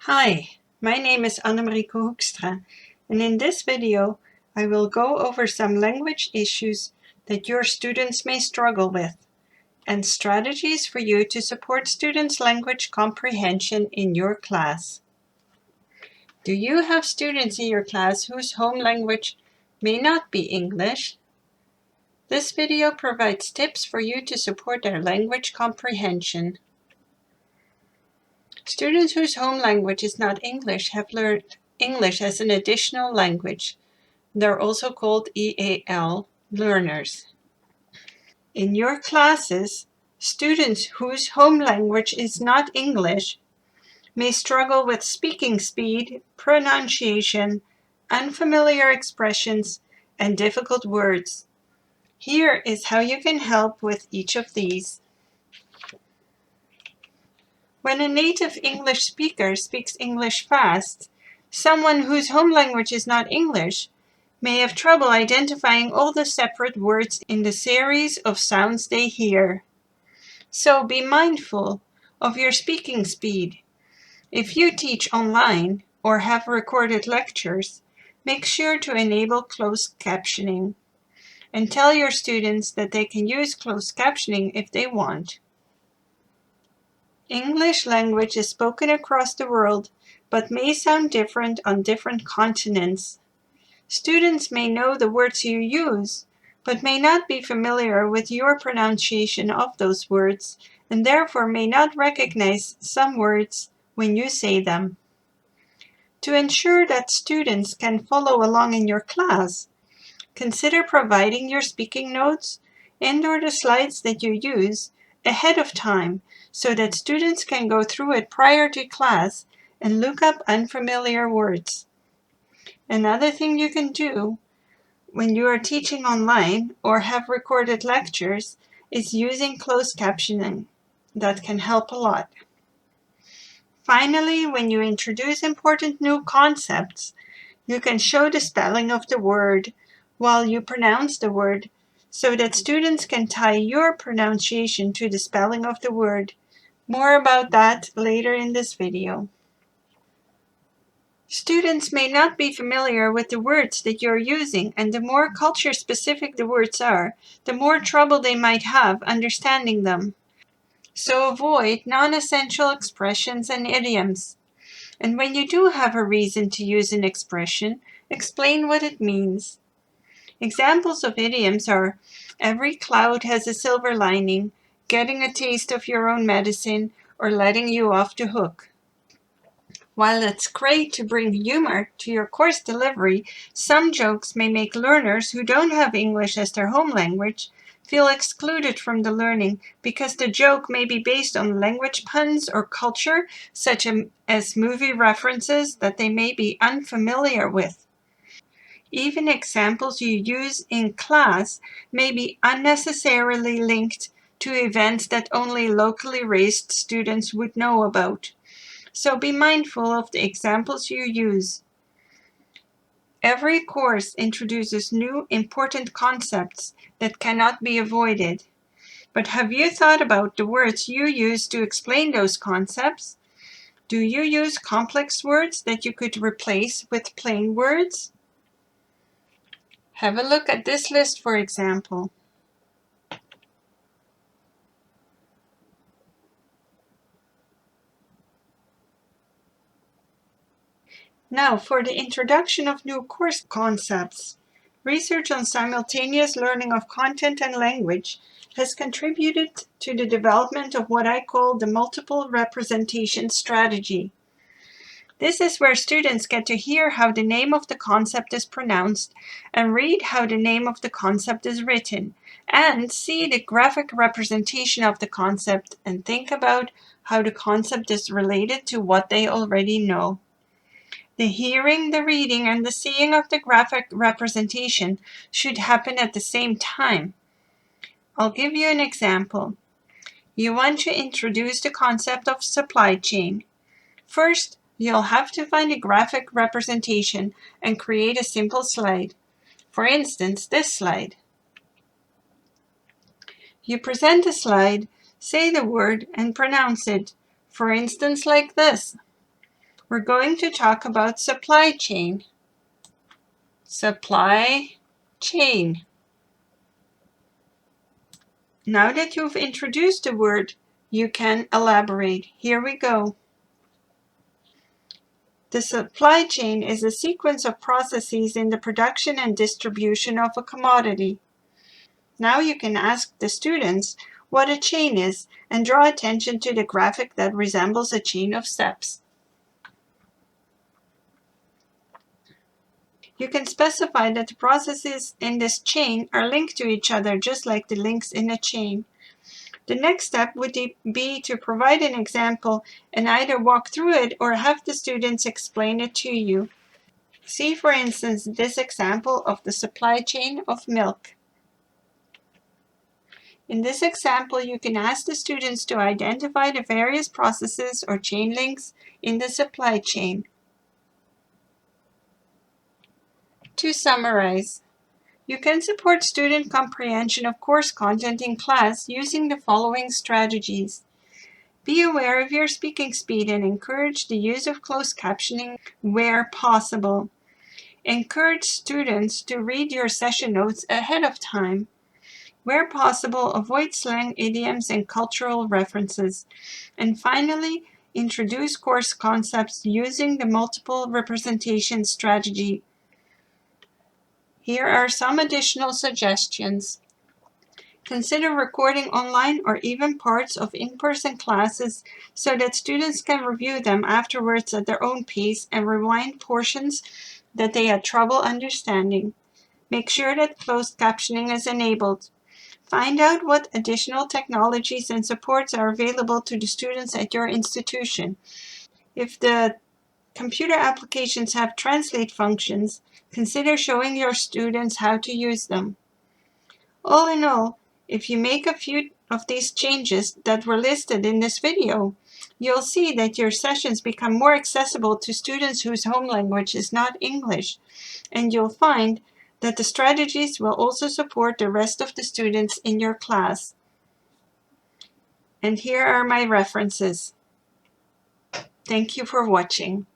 Hi, my name is Annemarie Hoekstra, and in this video I will go over some language issues that your students may struggle with, and strategies for you to support students' language comprehension in your class. Do you have students in your class whose home language may not be English? This video provides tips for you to support their language comprehension. Students whose home language is not English have learned English as an additional language. They're also called EAL learners. In your classes, students whose home language is not English may struggle with speaking speed, pronunciation, unfamiliar expressions, and difficult words. Here is how you can help with each of these. When a native English speaker speaks English fast, someone whose home language is not English may have trouble identifying all the separate words in the series of sounds they hear. So be mindful of your speaking speed. If you teach online or have recorded lectures, make sure to enable closed captioning and tell your students that they can use closed captioning if they want. English language is spoken across the world, but may sound different on different continents. Students may know the words you use, but may not be familiar with your pronunciation of those words, and therefore may not recognize some words when you say them. To ensure that students can follow along in your class, consider providing your speaking notes and/or the slides that you use ahead of time so that students can go through it prior to class and look up unfamiliar words. Another thing you can do when you are teaching online or have recorded lectures is using closed captioning. That can help a lot. Finally, when you introduce important new concepts, you can show the spelling of the word while you pronounce the word so that students can tie your pronunciation to the spelling of the word. More about that later in this video. Students may not be familiar with the words that you're using, and the more culture-specific the words are, the more trouble they might have understanding them. So avoid non-essential expressions and idioms. And when you do have a reason to use an expression, explain what it means. Examples of idioms are every cloud has a silver lining, getting a taste of your own medicine, or letting you off the hook. While it's great to bring humor to your course delivery, some jokes may make learners who don't have English as their home language feel excluded from the learning because the joke may be based on language puns or culture, such as movie references that they may be unfamiliar with. Even examples you use in class may be unnecessarily linked to events that only locally raised students would know about. So be mindful of the examples you use. Every course introduces new important concepts that cannot be avoided. But have you thought about the words you use to explain those concepts? Do you use complex words that you could replace with plain words? Have a look at this list, for example. Now, for the introduction of new course concepts. Research on simultaneous learning of content and language has contributed to the development of what I call the multiple representation strategy. This is where students get to hear how the name of the concept is pronounced and read how the name of the concept is written, and see the graphic representation of the concept and think about how the concept is related to what they already know. The hearing, the reading, and the seeing of the graphic representation should happen at the same time. I'll give you an example. You want to introduce the concept of supply chain. First, you'll have to find a graphic representation and create a simple slide. For instance, this slide. You present the slide, say the word, and pronounce it. For instance, like this. We're going to talk about supply chain. Supply chain. Now that you've introduced the word, you can elaborate. Here we go. The supply chain is a sequence of processes in the production and distribution of a commodity. Now you can ask the students what a chain is and draw attention to the graphic that resembles a chain of steps. You can specify that the processes in this chain are linked to each other, just like the links in a chain. The next step would be to provide an example and either walk through it or have the students explain it to you. See, for instance, this example of the supply chain of milk. In this example, you can ask the students to identify the various processes or chain links in the supply chain. To summarize, you can support student comprehension of course content in class using the following strategies. Be aware of your speaking speed and encourage the use of closed captioning where possible. Encourage students to read your session notes ahead of time. Where possible, avoid slang, idioms, and cultural references. And finally, introduce course concepts using the multiple representation strategy. Here are some additional suggestions. Consider recording online or even parts of in-person classes so that students can review them afterwards at their own pace and rewind portions that they had trouble understanding. Make sure that closed captioning is enabled. Find out what additional technologies and supports are available to the students at your institution. If the computer applications have translate functions, consider showing your students how to use them. All in all, if you make a few of these changes that were listed in this video, you'll see that your sessions become more accessible to students whose home language is not English, and you'll find that the strategies will also support the rest of the students in your class. And here are my references. Thank you for watching.